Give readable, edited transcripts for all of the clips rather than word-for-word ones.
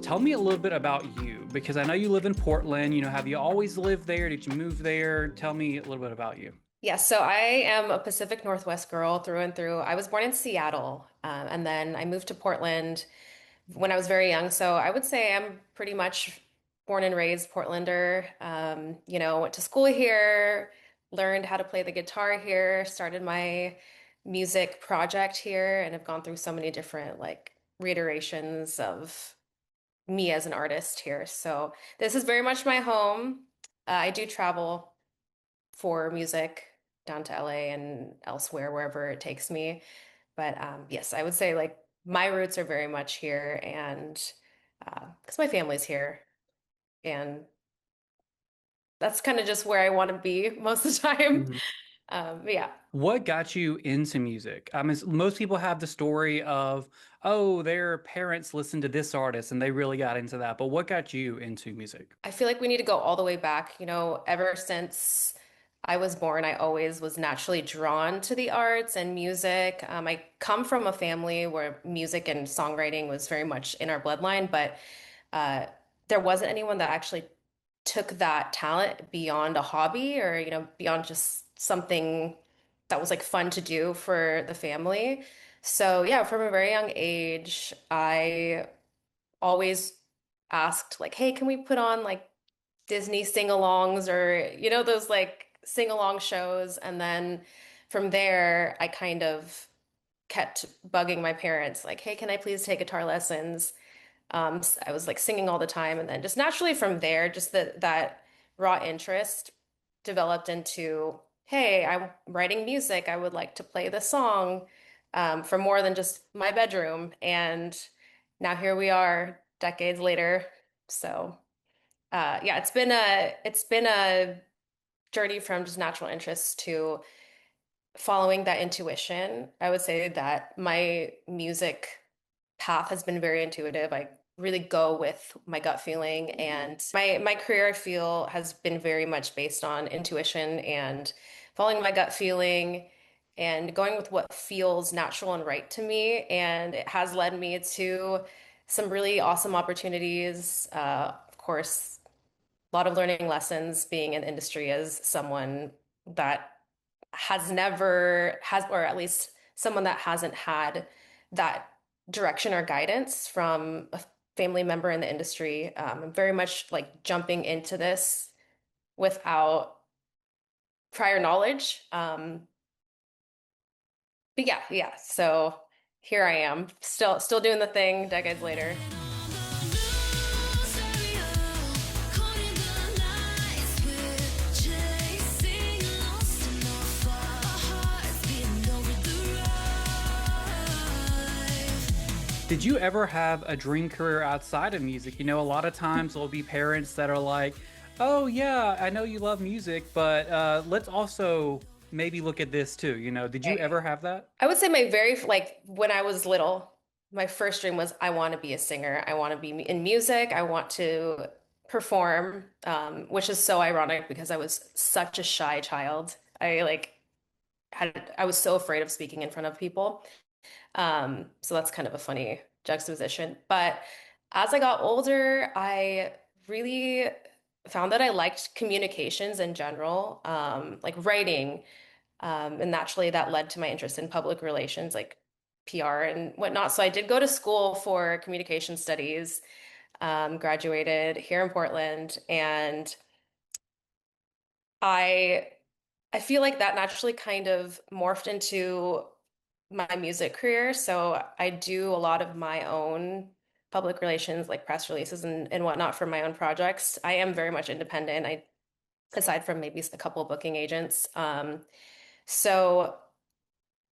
Tell me a little bit about you because I know you live in Portland. Have you always lived there? Did you move there? Tell me a little bit about you. Yeah, so I am a Pacific Northwest girl through and through. I was born in Seattle, and then I moved to Portland when I was very young. So I would say I'm pretty much born and raised Portlander. Went to school here, learned how to play the guitar here, started my music project here, and have gone through so many different like reiterations of me as an artist here. So this is very much my home. I do travel for music down to LA and elsewhere, wherever it takes me. But yes, I would say like my roots are very much here, and because my family's here, and that's kind of just where I want to be most of the time. Mhm. But yeah, What got you into music? I mean, most people have the story of, oh, their parents listened to this artist and they really got into that. But what got you into music? I feel like we need to go all the way back. Ever since I was born, I always was naturally drawn to the arts and music. I come from a family where music and songwriting was very much in our bloodline, but uh, there wasn't anyone that actually took that talent beyond a hobby or, beyond just something that was like fun to do for the family. So yeah, from a very young age, I always asked like, hey, can we put on like Disney sing-alongs or, those like sing-along shows? And then from there, I kind of kept bugging my parents like, hey, can I please take guitar lessons? I was like singing all the time, and then just naturally from there, just that raw interest developed into, hey, I'm writing music. I would like to play the song for more than just my bedroom. And now here we are, decades later. So yeah, it's been a journey from just natural interest to following that intuition. I would say that my music path has been very intuitive. I really go with my gut feeling, and my career, I feel, has been very much based on intuition and following my gut feeling and going with what feels natural and right to me. And it has led me to some really awesome opportunities. Of course, a lot of learning lessons being in the industry as someone that has never has or at least someone that hasn't had that direction or guidance from a family member in the industry. I'm very much like jumping into this without prior knowledge. But yeah. So here I am, still doing the thing decades later. Did you ever have a dream career outside of music? A lot of times there'll be parents that are like, oh, yeah, I know you love music, but let's also maybe look at this too. Did you Right. ever have that? I would say my very like when I was little, my first dream was I want to be a singer. I want to be in music. I want to perform, which is so ironic because I was such a shy child. I was so afraid of speaking in front of people. So that's kind of a funny juxtaposition. But as I got older, I really found that I liked communications in general, like writing. And naturally, that led to my interest in public relations, like PR and whatnot. So I did go to school for communication studies, graduated here in Portland, and I I feel like that naturally kind of morphed into my music career. So I do a lot of my own public relations, like press releases and whatnot for my own projects. I am very much independent. Aside from maybe a couple of booking agents. So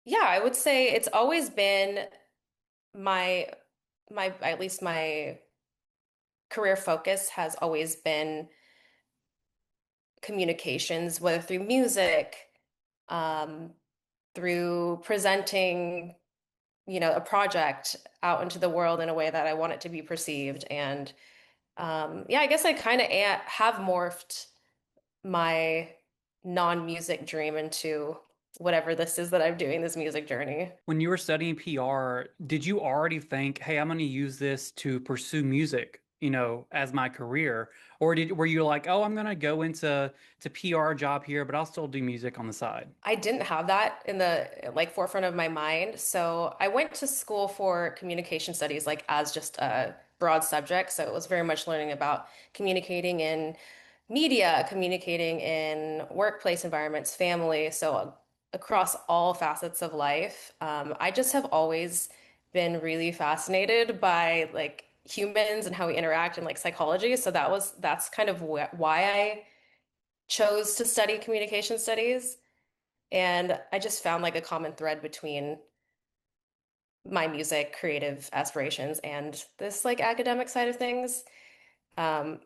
yeah, I would say it's always been my at least my career focus has always been communications, whether through music, um, through presenting, a project out into the world in a way that I want it to be perceived. And yeah, I guess I kind of have morphed my non-music dream into whatever this is that I'm doing, this music journey. When you were studying PR, did you already think, hey, I'm going to use this to pursue music as my career? Or were you like, oh, I'm gonna go into to PR job here, but I'll still do music on the side? I didn't have that in the like forefront of my mind. So I went to school for communication studies, like as just a broad subject. So it was very much learning about communicating in media, communicating in workplace environments, family. So across all facets of life. I just have always been really fascinated by like humans and how we interact and like psychology. So that's kind of why I chose to study communication studies. And I just found like a common thread between my music, creative aspirations, and this like academic side of things. Um,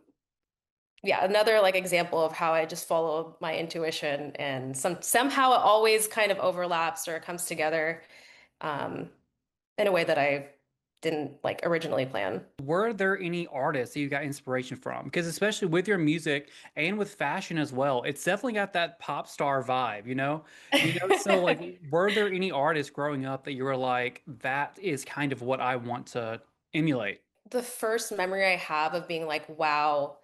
yeah, another like example of how I just follow my intuition and somehow it always kind of overlaps or comes together um, in a way that I didn't like originally plan. Were there any artists that you got inspiration from? Because especially with your music and with fashion as well, it's definitely got that pop star vibe, you know? So like were there any artists growing up that you were like, that is kind of what I want to emulate? The first memory I have of being like, wow,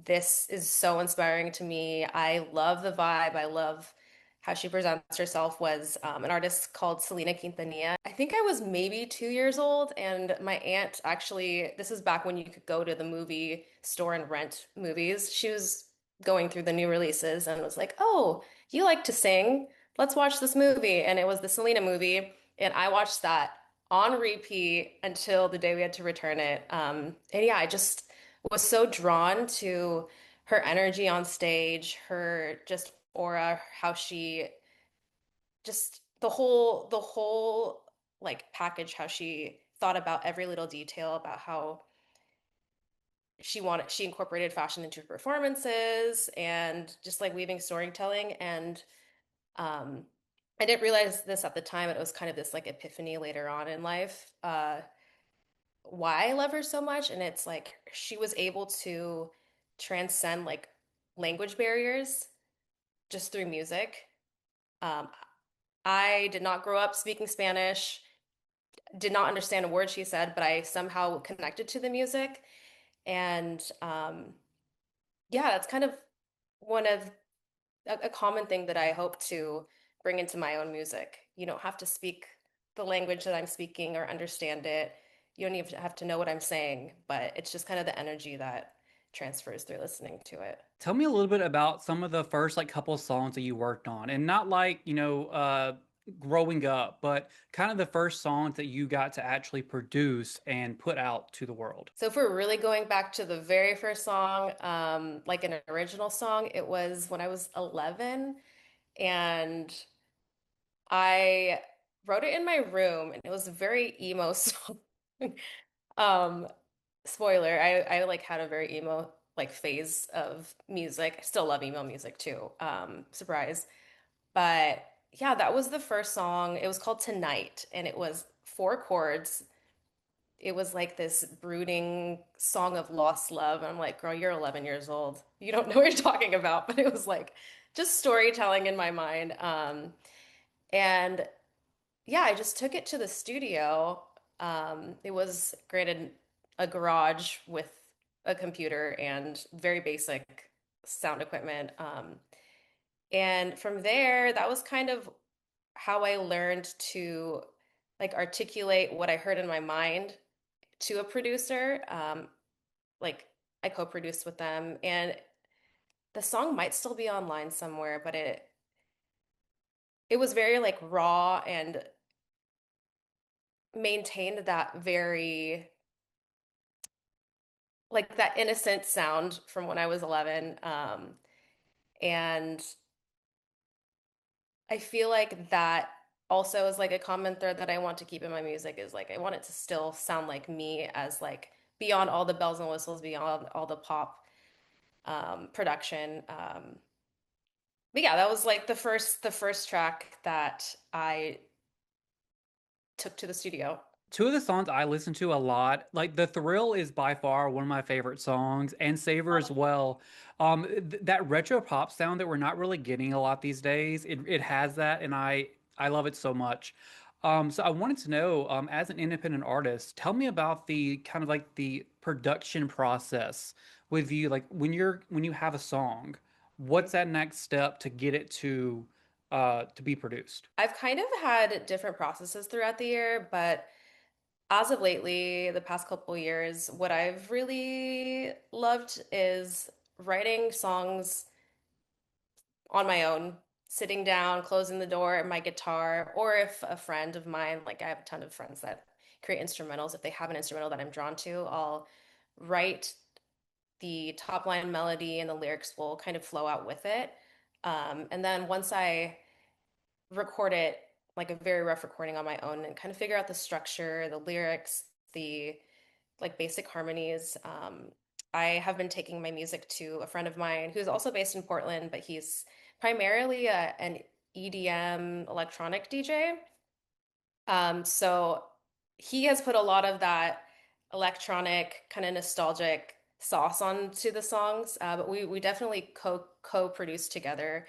this is so inspiring to me. I love the vibe. I love how she presents herself was an artist called Selena Quintanilla. I think I was maybe 2 years old, and my aunt actually, this is back when you could go to the movie store and rent movies. She was going through the new releases and was like, oh, you like to sing? Let's watch this movie. And it was the Selena movie. And I watched that on repeat until the day we had to return it. And yeah, I just was so drawn to her energy on stage, her just aura, how she just the whole like package, how she thought about every little detail about how she incorporated fashion into her performances and just like weaving storytelling and um I didn't realize this at the time. It was kind of this like epiphany later on in life. Why I love her so much. And it's like she was able to transcend like language barriers just through music. Um, I did not grow up speaking Spanish, did not understand a word she said, but I somehow connected to the music. And yeah, that's kind of one of a common thing that I hope to bring into my own music. You don't have to speak the language that I'm speaking or understand it. You don't even have to know what I'm saying, but it's just kind of the energy that transfers through listening to it. Tell me a little bit about some of the first like couple of songs that you worked on, and not like, growing up, but kind of the first songs that you got to actually produce and put out to the world. So if we're really going back to the very first song, like an original song, it was when I was 11 and I wrote it in my room and it was a very emo song. Um, spoiler, I like had a very emo like phase of music. I still love emo music too. Surprise. But yeah, that was the first song. It was called Tonight and it was four chords. It was like this brooding song of lost love. And I'm like, girl, you're 11 years old. You don't know what you're talking about. But it was like just storytelling in my mind. And yeah, I just took it to the studio. It was granted a garage with a computer and very basic sound equipment. And from there, that was kind of how I learned to like articulate what I heard in my mind to a producer. Like I co-produced with them, and the song might still be online somewhere, but it was very like raw and maintained that very like that innocent sound from when I was 11. And I feel like that also is like a common thread that I want to keep in my music is like I want it to still sound like me as like beyond all the bells and whistles, beyond all the pop production. But yeah, that was like the first track that I took to the studio. Two of the songs I listen to a lot, like The Thrill is by far one of my favorite songs, and Savor as well. That retro pop sound that we're not really getting a lot these days, it has that, and I love it so much. So I wanted to know, as an independent artist, tell me about the kind of like the production process with you. Like when you have a song, what's that next step to get it to be produced? I've kind of had different processes throughout the year, but as of lately, the past couple years, what I've really loved is writing songs on my own, sitting down, closing the door at my guitar, or if a friend of mine, like I have a ton of friends that create instrumentals, if they have an instrumental that I'm drawn to, I'll write the top line melody and the lyrics will kind of flow out with it. And then once I record it, like a very rough recording on my own, and kind of figure out the structure, the lyrics, the like basic harmonies. I have been taking my music to a friend of mine who's also based in Portland, but he's primarily an EDM electronic DJ. So he has put a lot of that electronic kind of nostalgic sauce onto the songs, but we definitely co-produce together.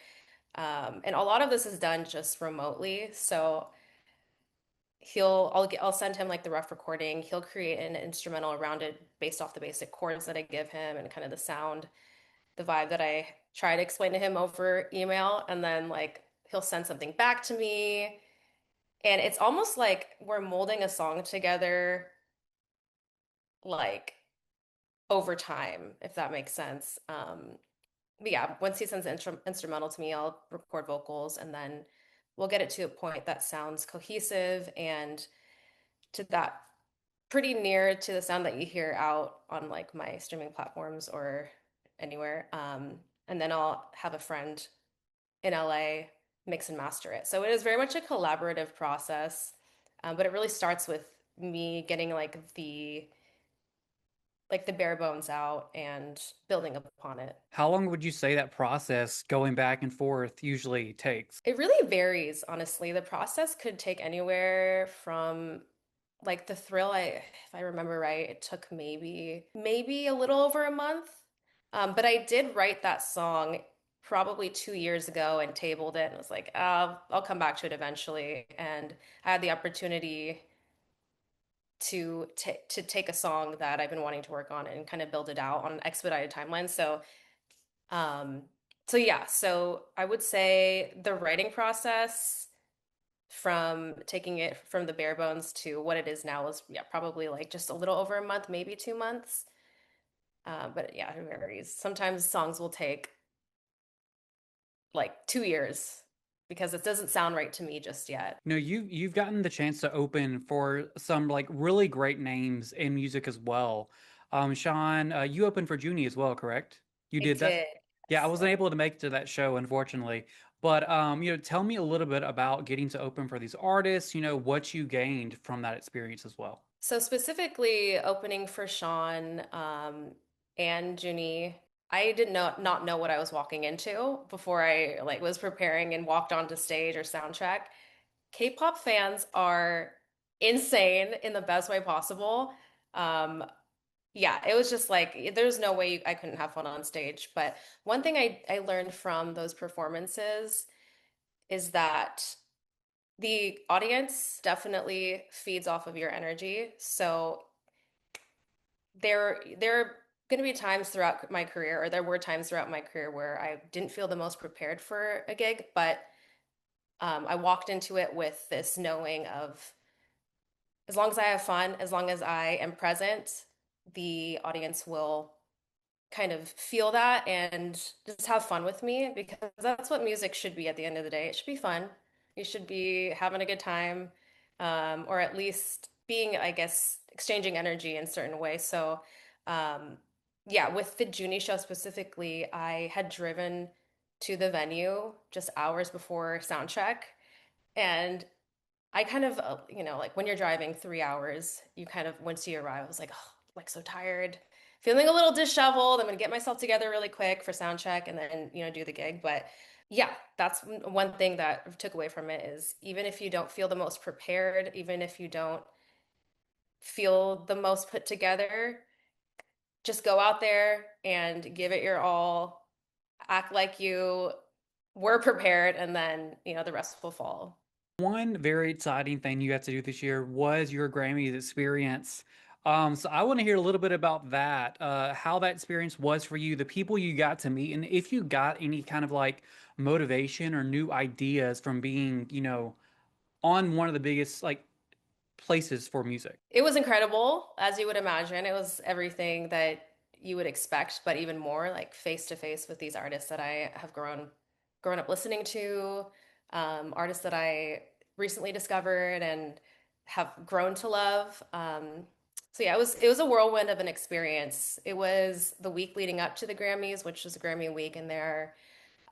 And a lot of this is done just remotely. So I'll send him like the rough recording. He'll create an instrumental around it based off the basic chords that I give him and kind of the sound, the vibe that I try to explain to him over email. And then like he'll send something back to me. And it's almost like we're molding a song together, like over time, if that makes sense. But yeah, once he sends the instrumental to me, I'll record vocals and then we'll get it to a point that sounds cohesive and to that pretty near to the sound that you hear out on like my streaming platforms or anywhere. And then I'll have a friend in LA mix and master it. So it is very much a collaborative process, but it really starts with me getting like the bare bones out and building upon it. How long would you say that process going back and forth usually takes? It really varies, honestly. The process could take anywhere from like the thrill, if I remember right, it took maybe a little over a month. But I did write that song probably 2 years ago and tabled it and was like, I'll come back to it eventually. And I had the opportunity to take a song that I've been wanting to work on and kind of build it out on an expedited timeline. Um, so yeah, so I would say the writing process from taking it from the bare bones to what it is now is yeah probably like just a little over a month, maybe 2 months. But yeah, it varies. Sometimes songs will take like 2 years because it doesn't sound right to me just yet. No, you've gotten the chance to open for some like really great names in music as well. Sean, you opened for Junie as well, correct? You I did that? did. Yeah, I Yes. wasn't able to make it to that show, unfortunately. But tell me a little bit about getting to open for these artists, what you gained from that experience as well. So specifically opening for Sean and Junie, I did not know what I was walking into before I like was preparing and walked onto stage or soundtrack. K-pop fans are insane in the best way possible. Um, yeah, it was just like there's no way I couldn't have fun on stage. But one thing I learned from those performances is that the audience definitely feeds off of your energy. So there are going to be times throughout my career, or there were times throughout my career where I didn't feel the most prepared for a gig, but I walked into it with this knowing of as long as I have fun, as long as I am present, the audience will kind of feel that and just have fun with me because that's what music should be at the end of the day. It should be fun. You should be having a good time, or at least being, I guess, exchanging energy in certain ways. So, um, yeah, with the Junie show specifically, I had driven to the venue just hours before sound check. And I kind of, like when you're driving 3 hours, you kind of, once you arrive, I was like, oh, like so tired, feeling a little disheveled. I'm gonna get myself together really quick for sound check and then, do the gig. But yeah, that's one thing that I took away from it is even if you don't feel the most prepared, even if you don't feel the most put together, just go out there and give it your all, act like you were prepared, and then, the rest will fall. One very exciting thing you got to do this year was your Grammys experience. So I want to hear a little bit about that, how that experience was for you, the people you got to meet, and if you got any kind of like motivation or new ideas from being, on one of the biggest like places for music. It was incredible, as you would imagine. It was everything that you would expect, but even more like face to face with these artists that I have grown up listening to, artists that I recently discovered and have grown to love. So yeah, it was a whirlwind of an experience. It was the week leading up to the Grammys, which was a Grammy week, and there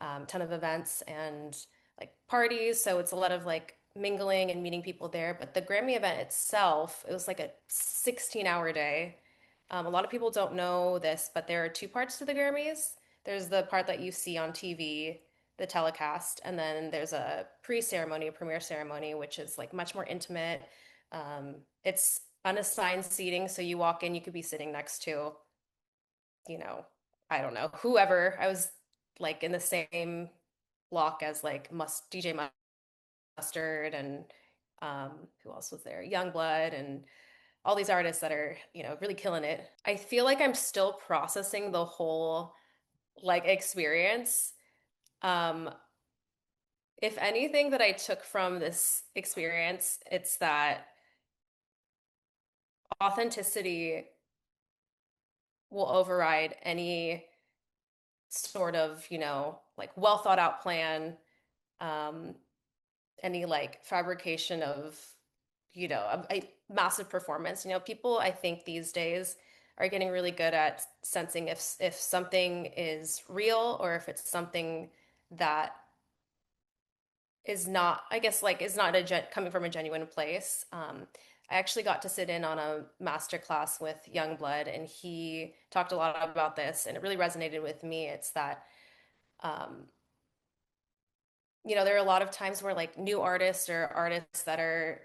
ton of events and like parties. So it's a lot of like mingling and meeting people there. But the Grammy event itself, it was like a 16-hour day. A lot of people don't know this, but there are two parts to the Grammys. There's the part that you see on TV, the telecast, and then there's a pre-ceremony, a premiere ceremony, which is like much more intimate. It's unassigned seating, so you walk in, you could be sitting next to, you know, I don't know, whoever. I was like in the same block as like DJ Mustard and who else was there? Youngblood and all these artists that are, really killing it. I feel like I'm still processing the whole like experience. Um, if anything that I took from this experience, it's that authenticity will override any sort of, like well thought out plan, um, any like fabrication of, a massive performance. People I think these days are getting really good at sensing if something is real or if it's something that is not, I guess, like is not coming from a genuine place. I actually got to sit in on a master class with Youngblood, and he talked a lot about this, and it really resonated with me. It's that um, there are a lot of times where like new artists or artists that are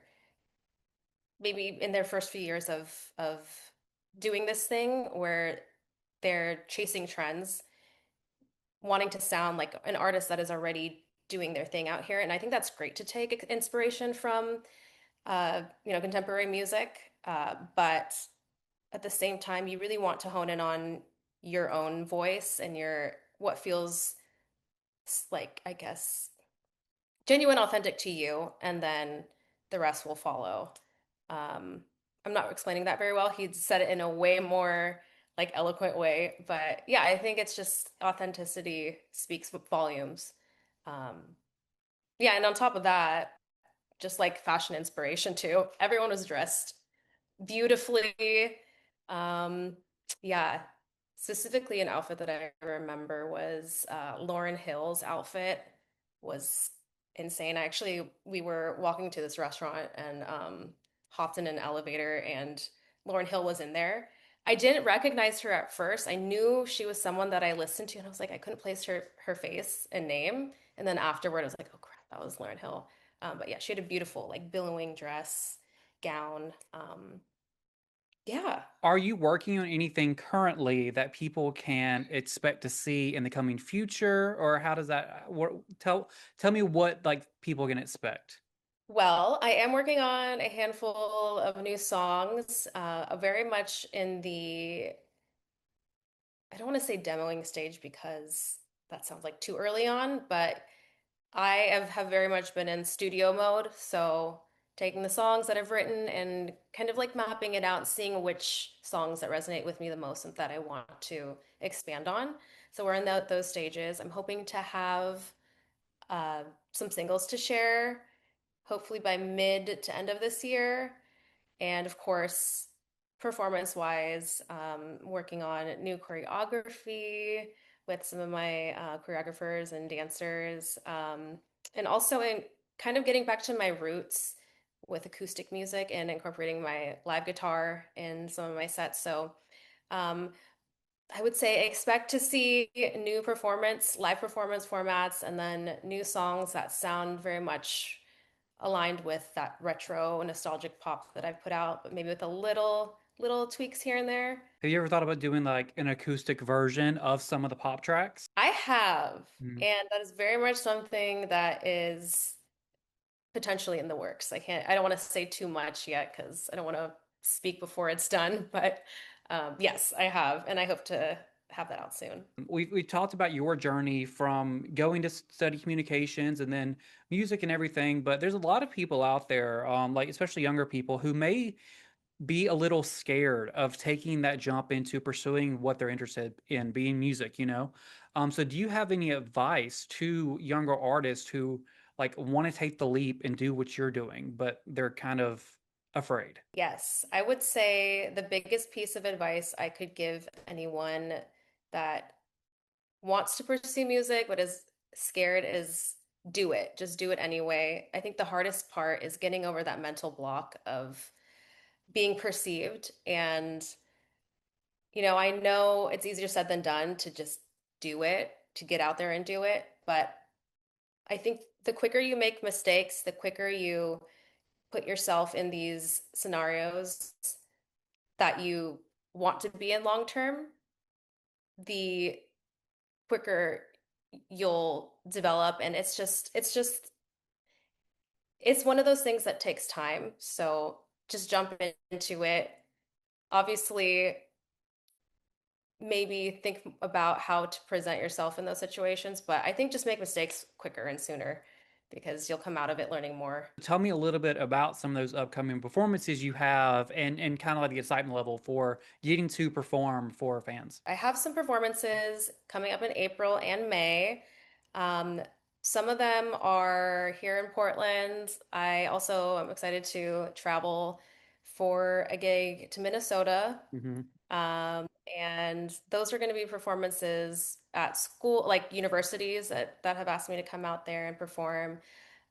maybe in their first few years of doing this thing where they're chasing trends, wanting to sound like an artist that is already doing their thing out here. And I think that's great to take inspiration from contemporary music. But at the same time, you really want to hone in on your own voice and your what feels like, I guess, genuine, authentic to you, and then the rest will follow. Um, I'm not explaining that very well. He said it in a way more like eloquent way, but yeah, I think it's just authenticity speaks volumes. Um, yeah, and on top of that, just like fashion inspiration too. Everyone was dressed beautifully. Um, yeah, specifically an outfit that I remember was Lauryn Hill's outfit was insane. We were walking to this restaurant and hopped in an elevator, and Lauryn Hill was in there. I didn't recognize her at first. I knew she was someone that I listened to, and I was like, I couldn't place her face and name. And then afterward, I was like, oh crap, that was Lauryn Hill. But yeah, she had a beautiful like billowing dress, gown. Yeah. Are you working on anything currently that people can expect to see in the coming future, or how does that what, tell me what like people can expect? Well, I am working on a handful of new songs, very much in the, I don't want to say demoing stage because that sounds like too early on, but I have very much been in studio mode. So taking the songs that I've written and kind of like mapping it out and seeing which songs that resonate with me the most and that I want to expand on. So we're in those stages. I'm hoping to have uh, some singles to share, hopefully by mid to end of this year. And of course, performance wise, working on new choreography with some of my choreographers and dancers. And also in kind of getting back to my roots with acoustic music and incorporating my live guitar in some of my sets. So um, I would say expect to see new live performance formats, and then new songs that sound very much aligned with that retro nostalgic pop that I've put out, but maybe with a little tweaks here and there. Have you ever thought about doing like an acoustic version of some of the pop tracks? I have, Mm. and that is very much something that is potentially in the works. I don't want to say too much yet because I don't want to speak before it's done. But yes, I have, and I hope to have that out soon. We talked about your journey from going to study communications and then music and everything, but there's a lot of people out there, like especially younger people, who may be a little scared of taking that jump into pursuing what they're interested in, being music, you know? So do you have any advice to younger artists who like want to take the leap and do what you're doing, but they're kind of afraid? Yes, I would say the biggest piece of advice I could give anyone that wants to pursue music but is scared is do it. Just do it anyway. I think the hardest part is getting over that mental block of being perceived. And, I know it's easier said than done to just do it, to get out there and do it. But I think the quicker you make mistakes, the quicker you put yourself in these scenarios that you want to be in long term, the quicker you'll develop. And it's one of those things that takes time. So just jump into it. Obviously, maybe think about how to present yourself in those situations, but I think just make mistakes quicker and sooner because you'll come out of it learning more. Tell me a little bit about some of those upcoming performances you have and kind of like the excitement level for getting to perform for fans. I have some performances coming up in April and May. Um, some of them are here in Portland. I also am excited to travel for a gig to Minnesota. Hmm. Um, and those are going to be performances at school, like universities that have asked me to come out there and perform.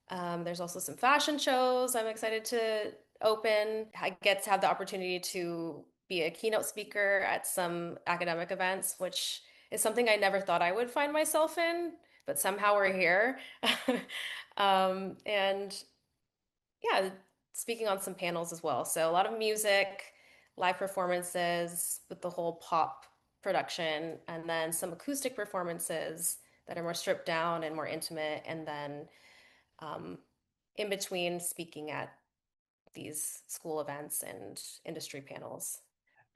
There's also some fashion shows I'm excited to open. I get to have the opportunity to be a keynote speaker at some academic events, which is something I never thought I would find myself in, but somehow we're here. And yeah, speaking on some panels as well. So a lot of music, live performances with the whole pop production, and then some acoustic performances that are more stripped down and more intimate, and then um, in between speaking at these school events and industry panels.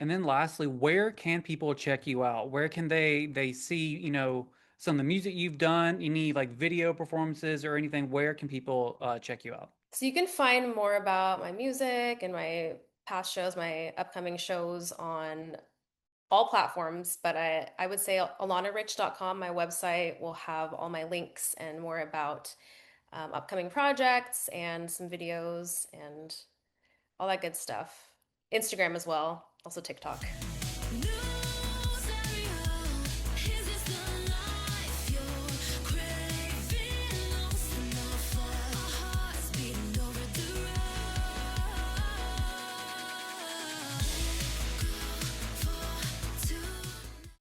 And then lastly, where can people check you out? Where can they see, some of the music you've done, any like video performances or anything? Where can people check you out? So you can find more about my music and my past shows, my upcoming shows on all platforms, but I would say alanarich.com, my website, will have all my links and more about upcoming projects and some videos and all that good stuff. Instagram as well, also TikTok.